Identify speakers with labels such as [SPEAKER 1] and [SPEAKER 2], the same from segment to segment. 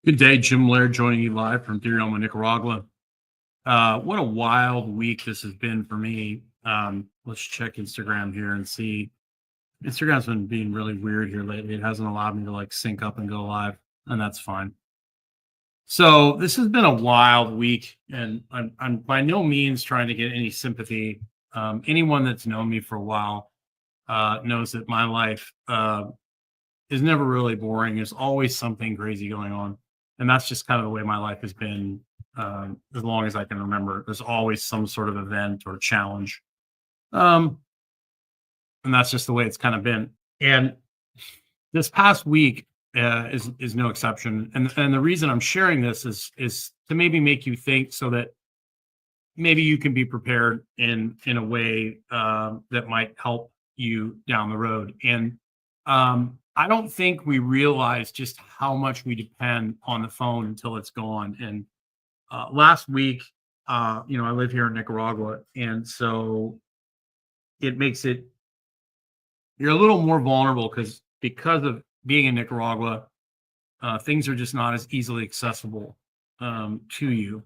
[SPEAKER 1] Good day, Jim Laird joining you live from Theorema, Nicaragua. What a wild week this has been for me. Let's check Instagram here and see. Instagram's been being really weird here lately. It hasn't allowed me to like sync up and go live, and that's fine. So this has been a wild week, and I'm by no means trying to get any sympathy. Anyone that's known me for a while knows that my life is never really boring. There's always something crazy going on. And that's just kind of the way my life has been as long as I can remember. There's always some sort of event or challenge. Um, and that's just the way it's kind of been. And this past week is no exception. And the reason I'm sharing this is to maybe make you think so that maybe you can be prepared in a way that might help you down the road. And I don't think we realize just how much we depend on the phone until it's gone. And last week, I live here in Nicaragua, and so it makes it you're a little more vulnerable because of being in Nicaragua, things are just not as easily accessible to you.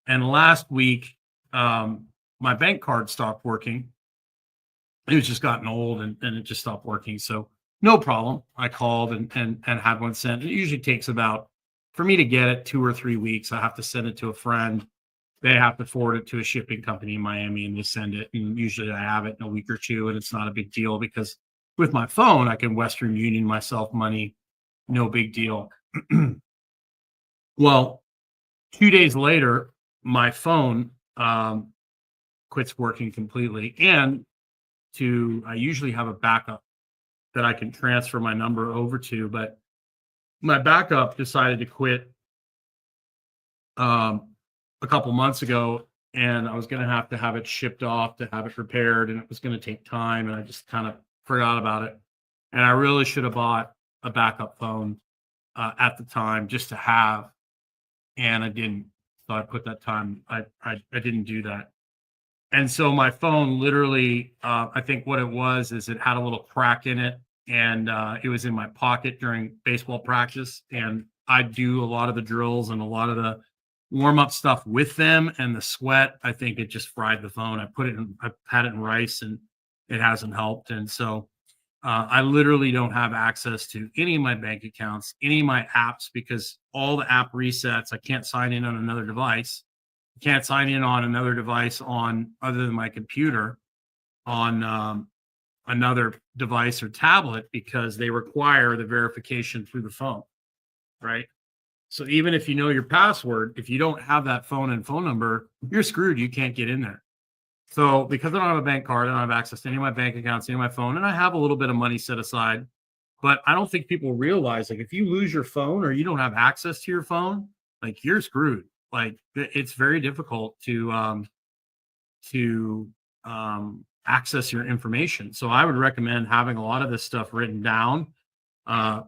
[SPEAKER 1] And last week, my bank card stopped working. It was just gotten old and it just stopped working. So no problem. I called and had one sent. It usually takes about for me to get it 2 or 3 weeks. I have to send it to a friend. They have to forward it to a shipping company in Miami and they send it. And usually I have it in a week or two, and it's not a big deal because with my phone, I can Western Union myself money, no big deal. Well, 2 days later, my phone quits working completely. And I usually have a backup that I can transfer my number over to, but my backup decided to quit a couple months ago, and I was going to have it shipped off to have it repaired, and it was going to take time, and I just kind of forgot about it. And I really should have bought a backup phone at the time just to have, and I didn't. So I put that time. I didn't do that. And so my phone literally, I think what it was is it had a little crack in it, and it was in my pocket during baseball practice. And I do a lot of the drills and a lot of the warm up stuff with them, and the sweat. I think it just fried the phone. I had it in rice, and it hasn't helped. And so I literally don't have access to any of my bank accounts, any of my apps, because all the app resets. I can't sign in on another device. Can't sign in on another device on other than my computer on another device or tablet because they require the verification through the phone, right? So even if you know your password, if you don't have that phone and phone number, you're screwed. You can't get in there. So because I don't have a bank card, I don't have access to any of my bank accounts, any of my phone, and I have a little bit of money set aside. But I don't think people realize, like, if you lose your phone or you don't have access to your phone, like, you're screwed. Like, it's very difficult to access your information. So I would recommend having a lot of this stuff written down. Uh,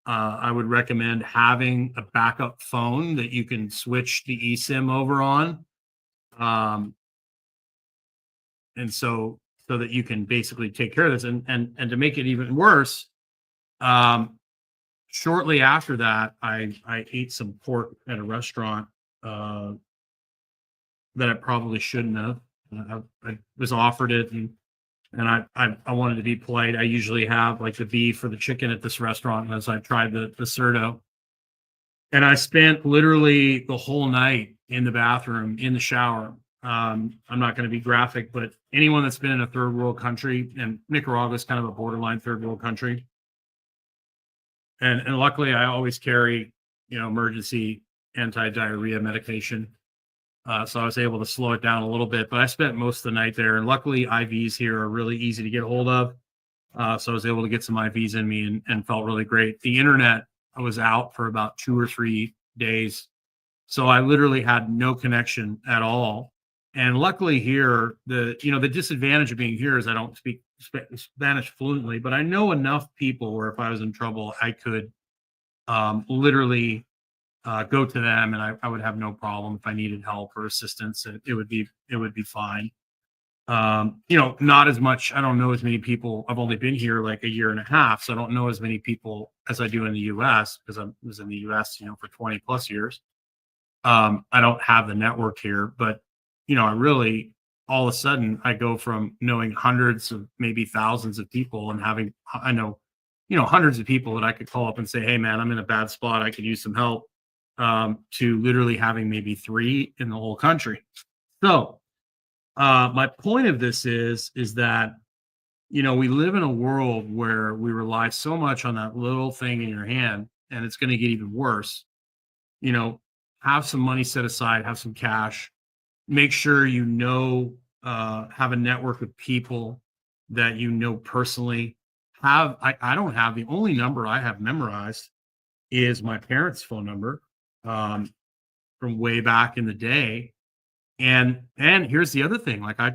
[SPEAKER 1] I would recommend having a backup phone that you can switch the eSIM over on, um, and so that you can basically take care of this. And to make it even worse, um, shortly after that, I ate some pork at a restaurant that I probably shouldn't have. I was offered it, and I wanted to be polite. I usually have like the beef or the chicken at this restaurant as I tried the cerdo. And I spent literally the whole night in the bathroom, in the shower. I'm not going to be graphic, but anyone that's been in a third world country, and Nicaragua is kind of a borderline third world country. And luckily I always carry, emergency anti-diarrhea medication. So I was able to slow it down a little bit, but I spent most of the night there. And luckily, IVs here are really easy to get a hold of. So I was able to get some IVs in me and felt really great. The internet, I was out for about 2 or 3 days. So I literally had no connection at all. And luckily here, the disadvantage of being here is I don't speak Spanish fluently, but I know enough people where if I was in trouble, I could literally go to them, and I would have no problem if I needed help or assistance. It would be fine. Not as much. I don't know as many people. I've only been here like a year and a half, so I don't know as many people as I do in the US because I was in the US, for 20 plus years. I don't have the network here, but I really all of a sudden I go from knowing hundreds of maybe thousands of people and I know, hundreds of people that I could call up and say, hey man, I'm in a bad spot. I could use some help. To literally having maybe three in the whole country. So my point of this is that we live in a world where we rely so much on that little thing in your hand, and it's going to get even worse. You know, have some money set aside, have some cash, make sure have a network of people that you know personally. I don't have the only number I have memorized is my parents' phone number um, from way back in the day. And here's the other thing, like um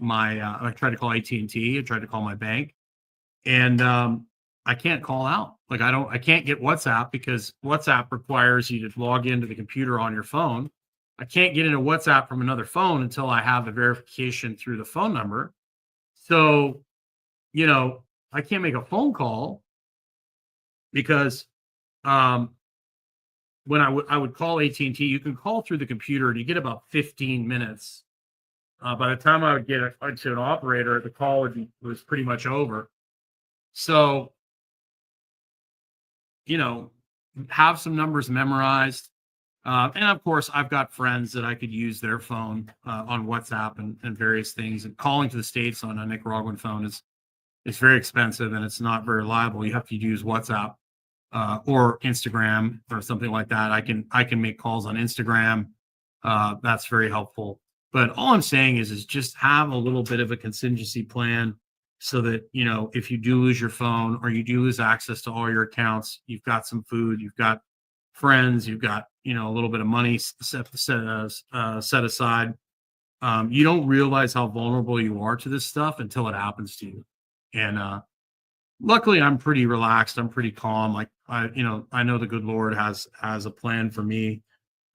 [SPEAKER 1] I tried to call AT&T, I tried to call my bank, and I can't call out. Like I can't get WhatsApp because WhatsApp requires you to log into the computer on your phone. I can't get into WhatsApp from another phone until I have the verification through the phone number. So, you know, I can't make a phone call because um when I would call AT&T, you can call through the computer and you get about 15 minutes. By the time I would get to an operator, the call was pretty much over. So, you know, have some numbers memorized. And of course, I've got friends that I could use their phone on WhatsApp and various things. And calling to the States on a Nicaraguan phone is it's very expensive and it's not very reliable. You have to use WhatsApp or Instagram or something like that. I can make calls on Instagram. That's very helpful. But all I'm saying is just have a little bit of a contingency plan so that if you do lose your phone or you do lose access to all your accounts, you've got some food, you've got friends, you've got a little bit of money set aside. You don't realize how vulnerable you are to this stuff until it happens to you. And luckily I'm pretty relaxed, I'm pretty calm. Like I know the good Lord has a plan for me.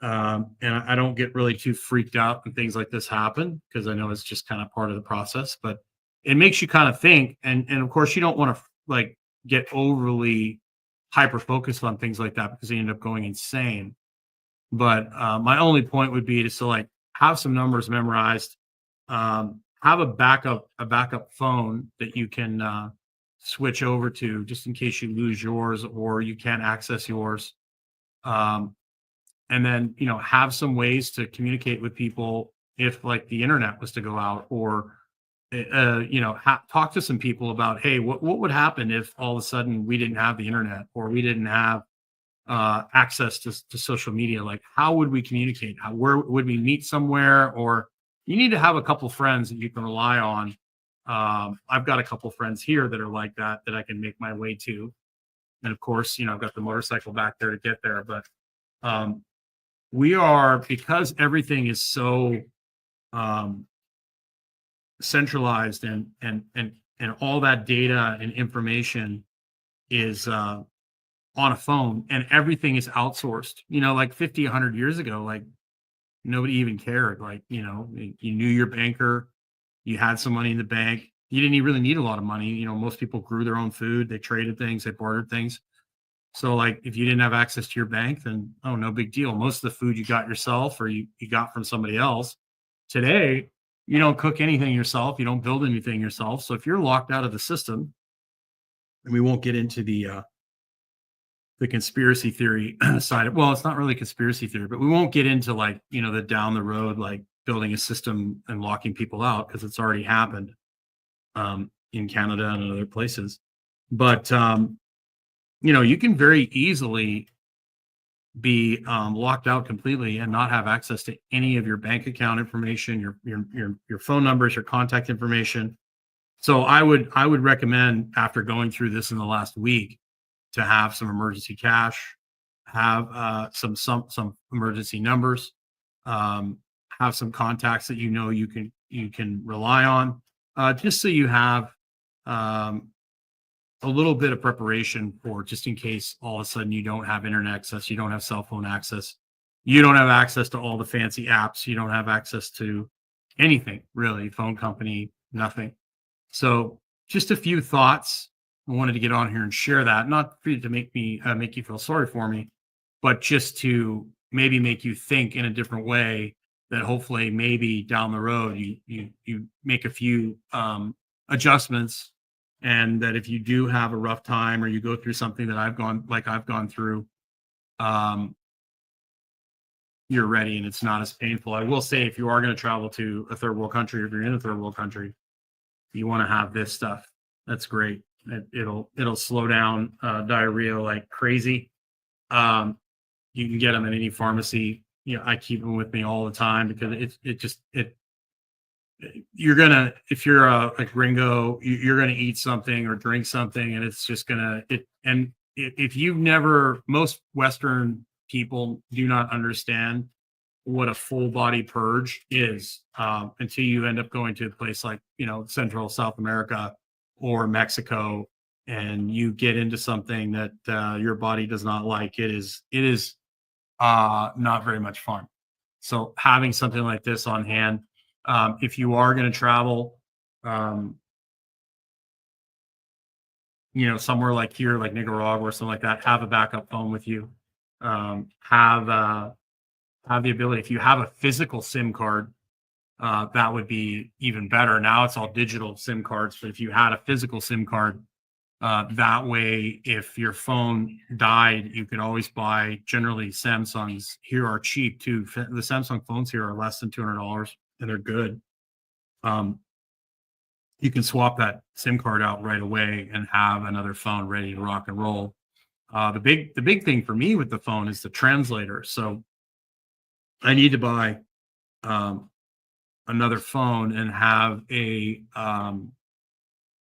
[SPEAKER 1] And I don't get really too freaked out when things like this happen because I know it's just kind of part of the process. But it makes you kind of think, and of course you don't want to like get overly hyper focused on things like that because you end up going insane. But my only point would be to like have some numbers memorized, have a backup phone that you can switch over to just in case you lose yours or you can't access yours. Um, and then have some ways to communicate with people if like the internet was to go out or talk to some people about, hey, what would happen if all of a sudden we didn't have the internet or we didn't have access to social media? Like how would we communicate? Where would we meet somewhere? Or you need to have a couple friends that you can rely on. I've got a couple friends here that are like that I can make my way to, and of course I've got the motorcycle back there to get there. But um, we are, because everything is so um, centralized and all that data and information is on a phone and everything is outsourced. Like 50, 100 years ago, like nobody even cared. Like you knew your banker, you had some money in the bank, you didn't even really need a lot of money. Most people grew their own food, they traded things, they bartered things. So like if you didn't have access to your bank, then no big deal. Most of the food you got yourself or you got from somebody else. Today, you don't cook anything yourself, you don't build anything yourself. So if you're locked out of the system, and we won't get into the conspiracy theory side of, well, it's not really conspiracy theory, but we won't get into like, the down the road, like building a system and locking people out because it's already happened in Canada and other places. But you can very easily be locked out completely and not have access to any of your bank account information, your phone numbers, your contact information. So I would recommend, after going through this in the last week, to have some emergency cash, have some emergency numbers, have some contacts that you can rely on, just so you have a little bit of preparation for just in case all of a sudden you don't have internet access, you don't have cell phone access. you don't have access to all the fancy apps. You don't have access to anything really, phone company, nothing. So just a few thoughts. I wanted to get on here and share that, not for you to make you feel sorry for me, but just to maybe make you think in a different way, that hopefully maybe down the road you make a few adjustments, and that if you do have a rough time or you go through something that I've gone through, um, you're ready and it's not as painful. I will say, if you are going to travel to a third world country, or if you're in a third world country, you want to have this stuff. That's great. It'll slow down diarrhea like crazy. Um, you can get them at any pharmacy. I keep them with me all the time, because you're gonna, if you're a gringo, you're gonna eat something or drink something, and it's just gonna it. And if you've never, most Western people do not understand what a full body purge is, until you end up going to a place like, Central South America or Mexico, and you get into something that your body does not like. It is not very much fun. So having something like this on hand, if you are going to travel, um, somewhere like here, like Nicaragua or something like that, have a backup phone with you. Have the ability, if you have a physical SIM card, that would be even better. Now it's all digital SIM cards, but if you had a physical SIM card, that way, if your phone died, you could always buy. Generally, Samsungs here are cheap too. The Samsung phones here are less than $200, and they're good. Um, you can swap that SIM card out right away and have another phone ready to rock and roll. The big thing for me with the phone is the translator. So I need to buy another phone and have a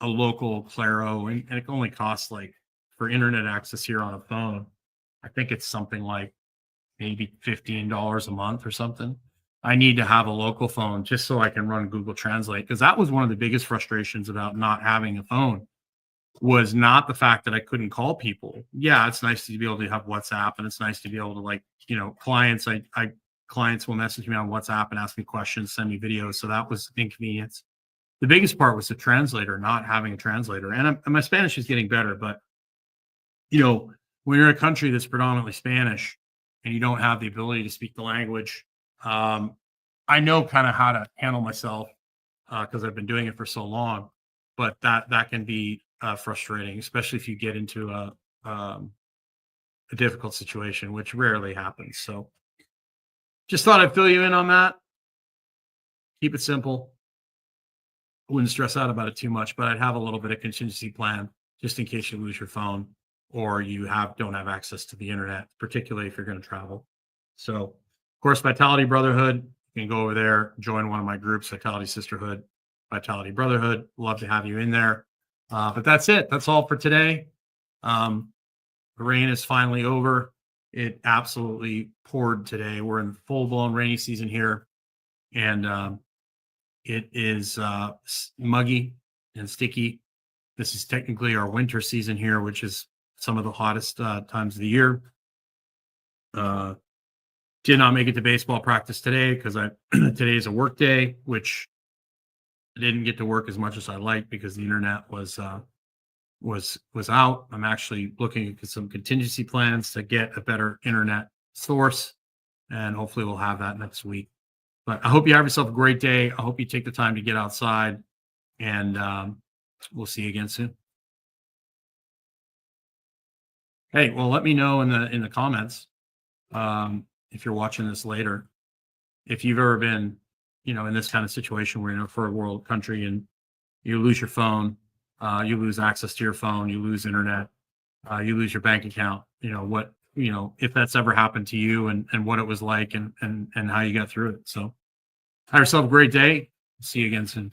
[SPEAKER 1] local Claro, and it only costs, like, for internet access here on a phone, I think it's something like maybe $15 a month or something. I need to have a local phone just so I can run Google Translate, because that was one of the biggest frustrations about not having a phone, was not the fact that I couldn't call people. Yeah, it's nice to be able to have WhatsApp, and it's nice to be able to, like, clients will message me on WhatsApp and ask me questions, send me videos. So that was inconvenience. The biggest part was the translator, not having a translator. And my Spanish is getting better, but when you're in a country that's predominantly Spanish and you don't have the ability to speak the language, I know kind of how to handle myself, because I've been doing it for so long. But that can be frustrating, especially if you get into a difficult situation, which rarely happens. So just thought I'd fill you in on that. Keep it simple. Wouldn't stress out about it too much, but I'd have a little bit of contingency plan just in case you lose your phone or you don't have access to the internet, particularly if you're going to travel. So, of course, Vitality Brotherhood, you can go over there, join one of my groups, Vitality Sisterhood, Vitality Brotherhood. Love to have you in there. But that's it. That's all for today. The rain is finally over. It absolutely poured today. We're in full-blown rainy season here, and it is muggy and sticky. This is technically our winter season here, which is some of the hottest times of the year. Did not make it to baseball practice today because today is a work day, which I didn't get to work as much as I liked because the internet was out. I'm actually looking at some contingency plans to get a better internet source, and hopefully we'll have that next week. But I hope you have yourself a great day. I hope you take the time to get outside, and we'll see you again soon. Hey, well, let me know in the comments, if you're watching this later, if you've ever been, in this kind of situation where you're in a third world country and you lose your phone, you lose access to your phone, you lose internet, you lose your bank account. If that's ever happened to you, and what it was like, and how you got through it. So have yourself a great day. See you again soon.